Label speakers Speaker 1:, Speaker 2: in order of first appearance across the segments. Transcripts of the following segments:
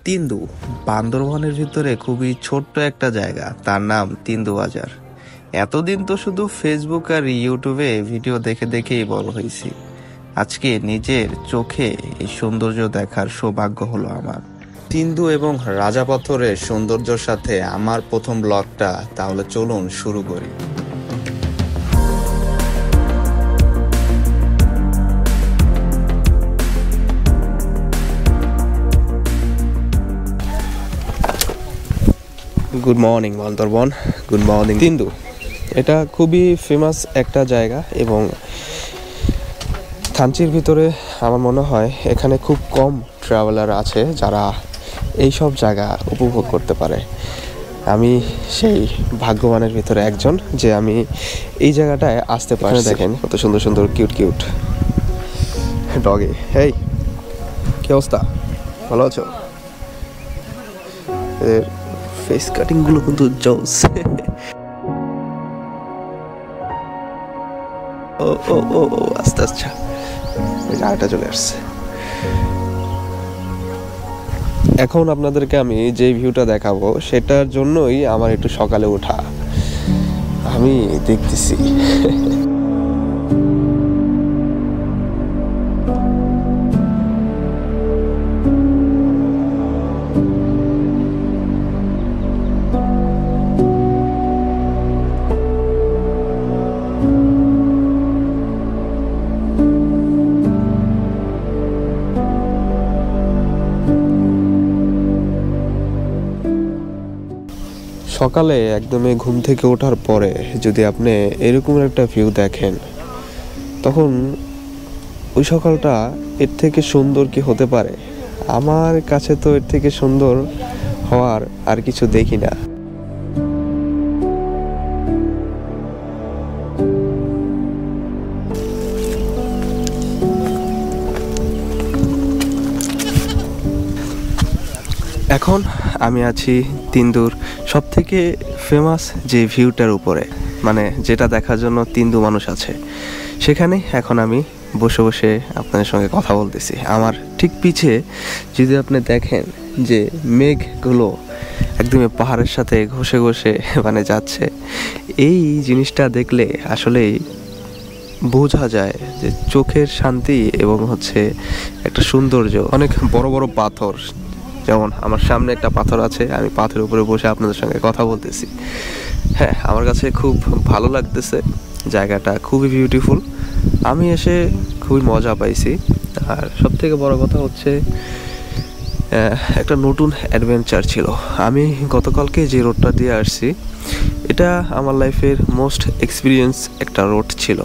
Speaker 1: তিন্দু বান্দরবনের ভিতরে খুবই ছোট্ট একটা জায়গা, তার নাম তিন্দু বাজার। এতদিন তো শুধু ফেসবুক আর ইউটিউবে ভিডিও দেখে দেখেই বড় হয়েছি। আজকে নিজের চোখে এই সৌন্দর্য দেখার সৌভাগ্য হলো আমার। তিন্দু এবং রাজা পাথরের সৌন্দর্যের সাথে আমার প্রথম ব্লগটা, তাহলে চলুন শুরু করি। Good morning Bandarban, good morning Tindu. এটা খুবই ফেমাস একটা জায়গা এবং থানচির ভিতরে আমার মনে হয় এখানে খুব কম ট্রাভেলার আছে যারা এই সব জায়গা উপভোগ করতে পারে। আমি সেই ভাগ্যবানের ভিতরে একজন যে আমি এই জায়গাটায় আসতে পারি। দেখেন কত সুন্দর সুন্দর কিউট কিউট ডগে। হেই, কি অবস্থা? ভালো আছো? ফেস কাটিং গুলো কিন্তু জোস। ও ও ও ও আস্তে আস্তে গাড়িটা চলে আসছে। এখন আপনাদেরকে আমি যে ভিউটা দেখাবো সেটার জন্যই আমার একটু সকালে ওঠা। আমি দেখতেছি সকালে একদমই ঘুম থেকে ওঠার পরে যদি আপনি এরকম একটা ভিউ দেখেন, তখন ওই সকালটা এর থেকে সুন্দর কি হতে পারে? আমার কাছে তো এর থেকে সুন্দর হওয়ার আর কিছু দেখি না। এখন আমি আছি তিন্দুর সব থেকে ফেমাস যে ভিউটার উপরে, মানে যেটা দেখার জন্য তিন্দু মানুষ আছে সেখানে। এখন আমি বসে বসে আপনাদের সঙ্গে কথা বলতেছি। আমার ঠিক পিছে যদি আপনি দেখেন যে মেঘগুলো একদমই পাহাড়ের সাথে ঘষে ঘষে মানে যাচ্ছে, এই জিনিসটা দেখলে আসলেই বোঝা যায় যে চোখের শান্তি এবং হচ্ছে একটা সৌন্দর্য। অনেক বড় বড় পাথর, যেমন আমার সামনে একটা পাথর আছে, আমি পাথরের উপরে বসে আপনাদের সঙ্গে কথা বলতেছি। হ্যাঁ, আমার কাছে খুব ভালো লাগতেছে, জায়গাটা খুবই বিউটিফুল। আমি এসে খুবই মজা পাইছি। আর সব থেকে বড় কথা হচ্ছে একটা নতুন অ্যাডভেঞ্চার ছিল। আমি গতকালকে যে রোডটা দিয়ে আসছি, এটা আমার লাইফের মোস্ট এক্সপিরিয়েন্স একটা রোড ছিল।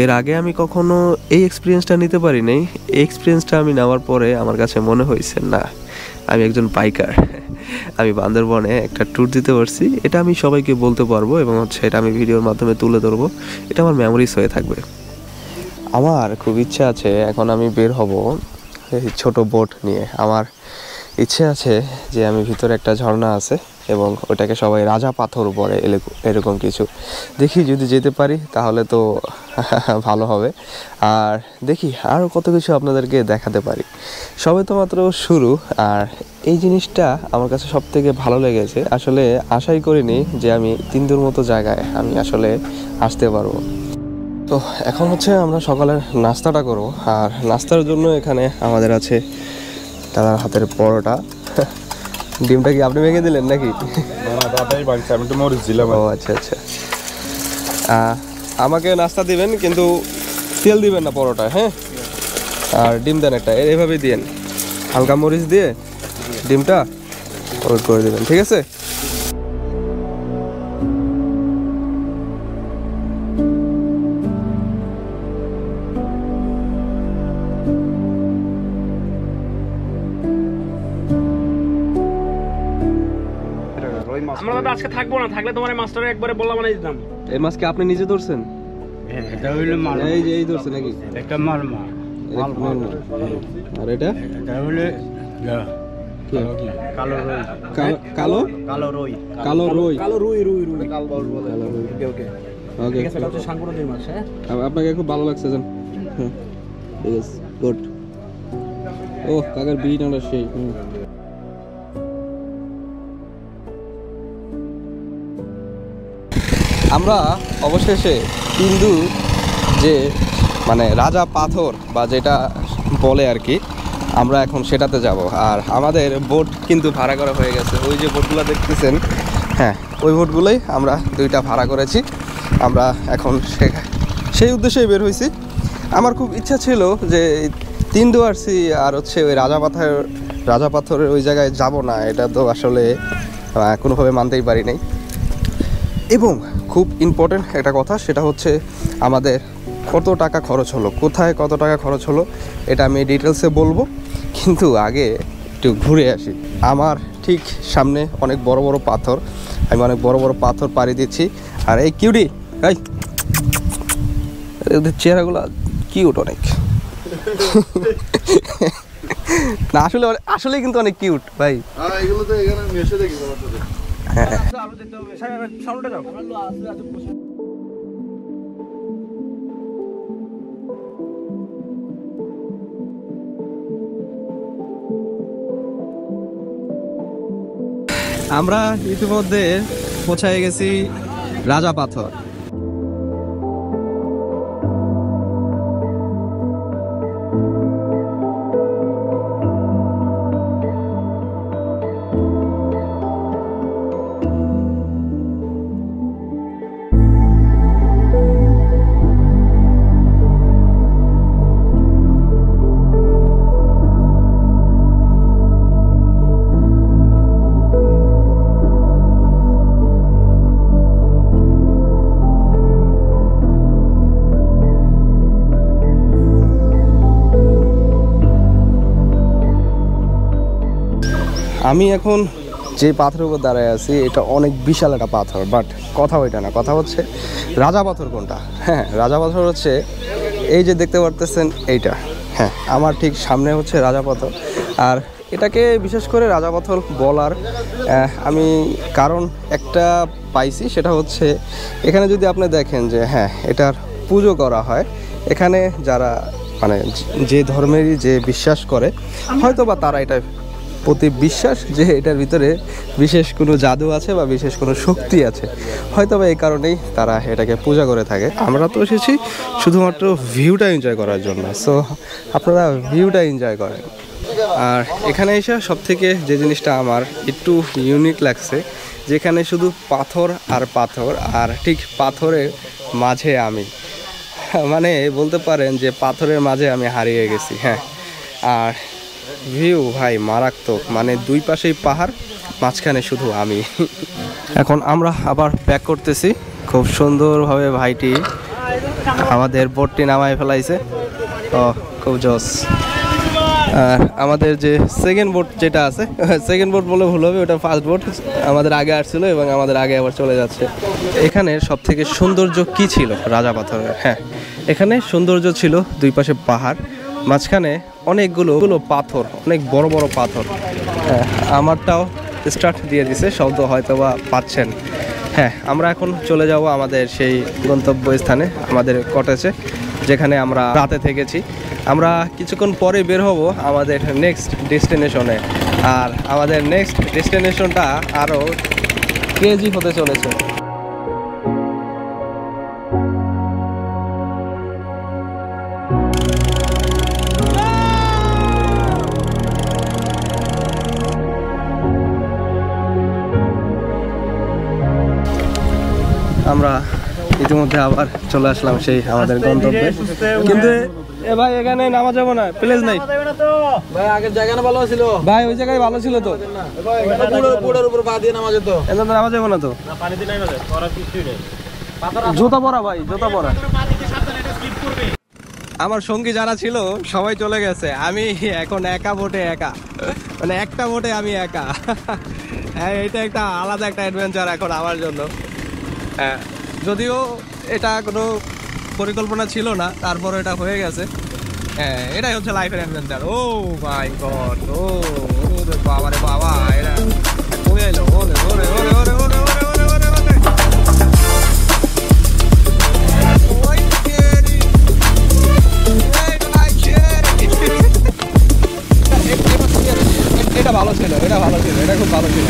Speaker 1: এর আগে আমি কখনো এই এক্সপিরিয়েন্সটা নিতে পারি নাই। এই এক্সপিরিয়েন্সটা আমি নেওয়ার পরে আমার কাছে মনে হয়েছে না, আমি একজন বাইকার। আমি বান্দরবনে একটা ট্যুর দিতে পারছি, এটা আমি সবাইকে বলতে পারবো এবং হচ্ছে এটা আমি ভিডিওর মাধ্যমে তুলে ধরবো। এটা আমার মেমোরিজ হয়ে থাকবে। আমার খুব ইচ্ছা আছে এখন আমি বের হব এই ছোট বোট নিয়ে। আমার ইচ্ছে আছে যে আমি ভিতরে একটা ঝর্ণা আছে এবং ওটাকে সবাই রাজা পাথর বলে, এরকম কিছু। দেখি যদি যেতে পারি তাহলে তো ভালো হবে। আর দেখি আরও কত কিছু আপনাদেরকে দেখাতে পারি। সবে তো মাত্র শুরু। আর এই জিনিসটা আমার কাছে সব থেকে ভালো লেগেছে। আসলে আশাই করিনি যে আমি তিন্দুর মতো জায়গায় আমি আসলে আসতে পারবো। তো এখন হচ্ছে আমরা সকালের নাস্তাটা করবো। আর নাস্তার জন্য এখানে আমাদের আছে দাদার হাতের পরোটা। ডিমটা কি আপনি ভেঙে দিলেন নাকি? ও আচ্ছা আচ্ছা। আমাকে নাস্তা দিবেন কিন্তু তেল দিবেন না পরোটা, হ্যাঁ? আর ডিম দেন একটা, এইভাবেই দিন, হালকা মরিচ দিয়ে ডিমটা ওট করে দিবেন, ঠিক আছে?
Speaker 2: আমরা তো আজকে থাকবো না, থাকলে তোমার মাস্টারে একবারে বললাম বানাই দিতাম।
Speaker 1: এই মাছ কি আপনি নিজে ধরছেন?
Speaker 2: হ্যাঁ, এটা হইলো মাল।
Speaker 1: এই যে এই ধরছেন নাকি?
Speaker 2: একটা মালমা।
Speaker 1: আর এটা
Speaker 2: হইলো কালো রুই।
Speaker 1: কালো
Speaker 2: কালো রুই।
Speaker 1: কালো রুই।
Speaker 2: কালো রুই রুই রুই কাল বল বলে। ওকে ওকে
Speaker 1: ওকে,
Speaker 2: ঠিক আছে। এটা হচ্ছে সাঙ্কুরাদের মাছ। হ্যাঁ,
Speaker 1: আপনাকে খুব ভালো লাগছে জান। হ্যাঁ, ঠিক আছে, গুড। ও কাকার বিড়ি টানা সেই। আমরা অবশেষে তিন্দু যে মানে রাজা পাথর বা যেটা বলে আর কি, আমরা এখন সেটাতে যাব। আর আমাদের বোট কিন্তু ভাড়া করা হয়ে গেছে, ওই যে বোটগুলো দেখতেছেন, হ্যাঁ ওই বোটগুলোই আমরা 2টা ভাড়া করেছি। আমরা এখন সেই উদ্দেশ্যেই বের হয়েছি। আমার খুব ইচ্ছা ছিল যে তিন্দু আসছি আর হচ্ছে ওই রাজা পাথরের ওই জায়গায় যাব না, এটা তো আসলে কোনোভাবে মানতেই পারি নাই। এবং খুব ইম্পর্টেন্ট একটা কথা, সেটা হচ্ছে আমাদের কত টাকা খরচ হলো, কোথায় কত টাকা খরচ হলো, এটা আমি ডিটেলসে বলবো। কিন্তু আগে একটু ঘুরে আসি। আমার ঠিক সামনে অনেক বড় বড় পাথর, আমি অনেক বড় বড় পাথর পাড়ি দিচ্ছি। আর এই কিউটি, এই ওদের চেহারাগুলো কিউট অনেক। না আসলে আসলে কিন্তু অনেক কিউট ভাই।
Speaker 3: এগুলো তো এখানে মেশে দেখি
Speaker 1: হ্যাঁ আমরা ইতিমধ্যে পৌঁছায় গেছি রাজা পাথর। আমি এখন যে পাথরের উপর দাঁড়ায় আছি এটা অনেক বিশাল একটা পাথর, বাট কথা ওইটা না, কথা হচ্ছে রাজা পাথর কোনটা। হ্যাঁ রাজা পাথর হচ্ছে এই যে দেখতে পারতেছেন এইটা, হ্যাঁ আমার ঠিক সামনে হচ্ছে রাজা পাথর। আর এটাকে বিশেষ করে রাজা পাথর বলার আমি কারণ একটা পাইছি, সেটা হচ্ছে এখানে যদি আপনি দেখেন যে হ্যাঁ এটার পুজো করা হয়। এখানে যারা মানে যে ধর্মেরই যে বিশ্বাস করে, হয়তো বা তারা এটা প্রতি বিশ্বাস যে এটার ভিতরে বিশেষ কোনো জাদু আছে বা বিশেষ কোনো শক্তি আছে, হয়তো বা এই কারণেই তারা এটাকে পূজা করে থাকে। আমরা তো এসেছি শুধুমাত্র ভিউটা এনজয় করার জন্য, সো আপনারা ভিউটা এনজয় করেন। আর এখানে এসে সবথেকে যে জিনিসটা আমার একটু ইউনিক লাগছে, যেখানে শুধু পাথর আর পাথর, আর ঠিক পাথরের মাঝে আমি, মানে বলতে পারেন যে পাথরের মাঝে আমি হারিয়ে গেছি। হ্যাঁ আর ভিউ ভাই মারাত্মক, মানে দুই পাশেই পাহাড়, মাঝখানে শুধু আমি। এখন আমরা আবার ব্যাক করতেছি, খুব সুন্দরভাবে ভাইটি আমাদের বোটটি নামায় ফেলাইছে। ও খুব জোস। আর আমাদের যে সেকেন্ড বোট যেটা আছে, সেকেন্ড বোট বলে ভুল হবে, ওটা ফার্স্ট বোট আমাদের আগে আসছিল এবং আমাদের আগে আবার চলে যাচ্ছে। এখানের সব থেকে সৌন্দর্য কি ছিল রাজা পাথরের? হ্যাঁ এখানে সৌন্দর্য ছিল দুই পাশে পাহাড়, মাঝখানে অনেকগুলো পাথর, অনেক বড় বড় পাথর। হ্যাঁ আমারটাও স্টার্ট দিয়ে দিছে, শব্দ হয়তো বা পাচ্ছেন। হ্যাঁ আমরা এখন চলে যাব আমাদের সেই গন্তব্যস্থানে, আমাদের কটেজে, যেখানে আমরা রাতে থেকেছি। আমরা কিছুক্ষণ পরে বের হব আমাদের নেক্সট ডেস্টিনেশনে। আর আমাদের নেক্সট ডেস্টিনেশনটা আরও ক্রেজি হতে চলেছে। আমরা ইতিমধ্যে আবার চলে আসলাম সেই আমাদের গন্তব্যে, কিন্তু এ ভাই এখানে নামা যাবো না, প্লেস নাই
Speaker 3: ভাই। আগের জায়গা না ভালো ছিল
Speaker 1: ভাই, ওই জায়গায় ভালো ছিল তো,
Speaker 3: পুরোর উপর পা দিয়ে নামা যেত।
Speaker 1: এটা তো নামা যাবো না তো, জুতা পরা ভাই, জুতা পরা। আমার সঙ্গী যারা ছিল সবাই চলে গেছে, আমি এখন একা বোটে, একা মানে একটা বোটে আমি একা। হ্যাঁ এটা একটা আলাদা একটা অ্যাডভেঞ্চার এখন আমার জন্য। হ্যাঁ যদিও এটা কোনো পরিকল্পনা ছিল না, তারপর এটা হয়ে গেছে। হ্যাঁ এটাই হচ্ছে লাইফের অ্যাডভেঞ্চার। ও মাই গড, ও বাবা রে বাবা, এটা কমে এলো। ওরে ওরে ওরে ওরে ওরে ওরে ওরে ওরে ওরে, এটা ভালো ছিল, এটা ভালো ছিল, এটা খুব ভালো ছিল।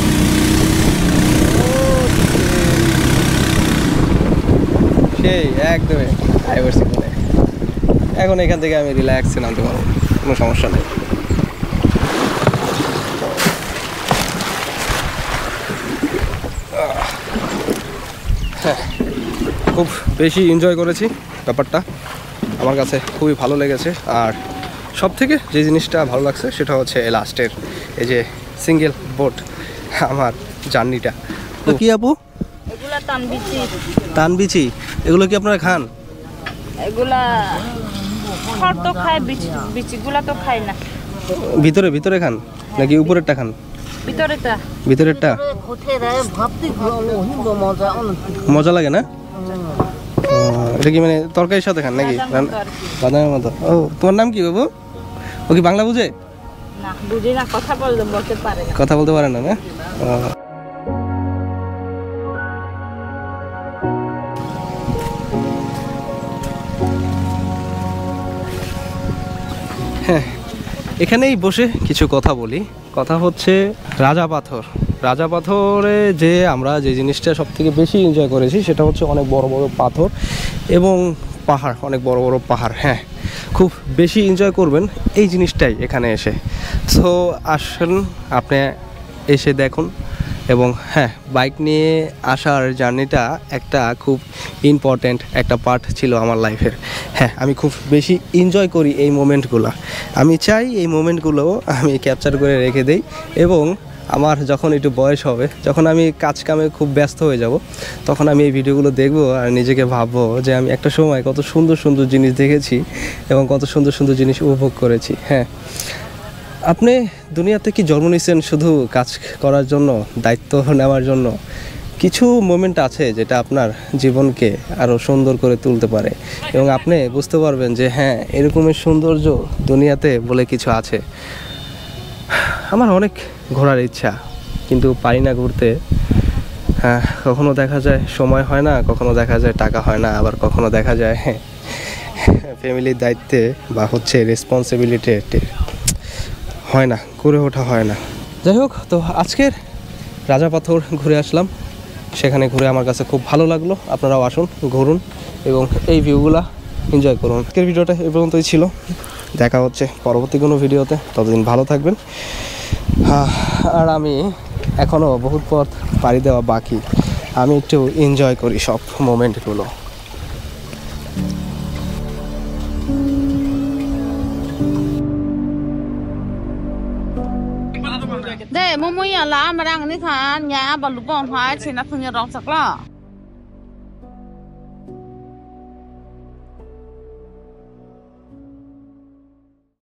Speaker 1: সেই একদমই আইভার্সি বলে এখন এখান থেকে আমি রিল্যাক্সে নামতে পারবো, কোনো সমস্যা নেই। হ্যাঁ, খুব বেশি এনজয় করেছি ব্যাপারটা, আমার কাছে খুবই ভালো লেগেছে। আর সব থেকে যে জিনিসটা ভালো লাগছে সেটা হচ্ছে লাস্টের এই যে সিঙ্গেল বোট আমার জার্নিটা। কি আপু?
Speaker 4: এগুলা তানবিচি।
Speaker 1: তানবিচি, এগুলো কি আপনারা খান?
Speaker 4: এগুলা খড় তো খায়, বিচিগুলা তো খায় না।
Speaker 1: ভিতরে ভিতরে খান নাকি উপরেরটা খান?
Speaker 4: ভিতরেটা।
Speaker 1: ভিতরেরটা মজা লাগে না? এটা কি মানে তরকারির সাথে খান নাকি? বাদামের মতো। ও, তোমার নাম কি বাবু? ও কি বাংলা বুঝে?
Speaker 4: না, বুঝি না, কথা বলতে পারে না।
Speaker 1: কথা বলতে পারে না? না, হ্যাঁ, এখানেই বসে কিছু কথা বলি। কথা হচ্ছে রাজা পাথর। রাজা পাথরে যে আমরা যে জিনিসটা সব থেকে বেশি এনজয় করেছি সেটা হচ্ছে অনেক বড় বড় পাথর এবং পাহাড়, অনেক বড় বড় পাহাড়। হ্যাঁ, খুব বেশি এনজয় করবেন এই জিনিসটাই এখানে এসে। সো আসুন, আপনি এসে দেখুন। এবং হ্যাঁ, বাইক নিয়ে আসার জার্নিটা একটা খুব ইম্পর্ট্যান্ট একটা পার্ট ছিল আমার লাইফের। হ্যাঁ, আমি খুব বেশি এনজয় করি এই মোমেন্টগুলো। আমি চাই এই মোমেন্টগুলো আমি ক্যাপচার করে রেখে দেই এবং আমার যখন একটু বয়স হবে, যখন আমি কাজ কামে খুব ব্যস্ত হয়ে যাব, তখন আমি এই ভিডিওগুলো দেখবো আর নিজেকে ভাববো যে আমি একটা সময় কত সুন্দর সুন্দর জিনিস দেখেছি এবং কত সুন্দর সুন্দর জিনিস উপভোগ করেছি। হ্যাঁ, আপনি দুনিয়াতে কি জন্ম নিয়েছেন শুধু কাজ করার জন্য, দায়িত্ব নেওয়ার জন্য? কিছু মোমেন্ট আছে যেটা আপনার জীবনকে আরও সুন্দর করে তুলতে পারে এবং আপনি বুঝতে পারবেন যে হ্যাঁ, এরকমের সৌন্দর্য দুনিয়াতে বলে কিছু আছে। আমার অনেক ঘোরার ইচ্ছা, কিন্তু পারি না ঘুরতে। হ্যাঁ, কখনো দেখা যায় সময় হয় না, কখনো দেখা যায় টাকা হয় না, আবার কখনো দেখা যায় ফ্যামিলির দায়িত্বে বা হচ্ছে রেসপন্সিবিলিটি হয় না, করে ওঠা হয় না। যাই হোক, তো আজকের রাজা পাথর ঘুরে আসলাম, সেখানে ঘুরে আমার কাছে খুব ভালো লাগলো। আপনারাও আসুন, ঘুরুন এবং এই ভিউগুলা এনজয় করুন। আজকের ভিডিওটা এই পর্যন্তই ছিল, দেখা হচ্ছে পরবর্তী কোনো ভিডিওতে। ততদিন ভালো থাকবেন। আর আমি এখনও বহুত পথ পাড়ি দেওয়া বাকি, আমি একটু এনজয় করি সব মোমেন্টগুলো।
Speaker 4: Đây, mua mua nhà lá mà đang đi khán nhà bà lũ bọn hóa chỉ là phương nhà rong sạc lọ.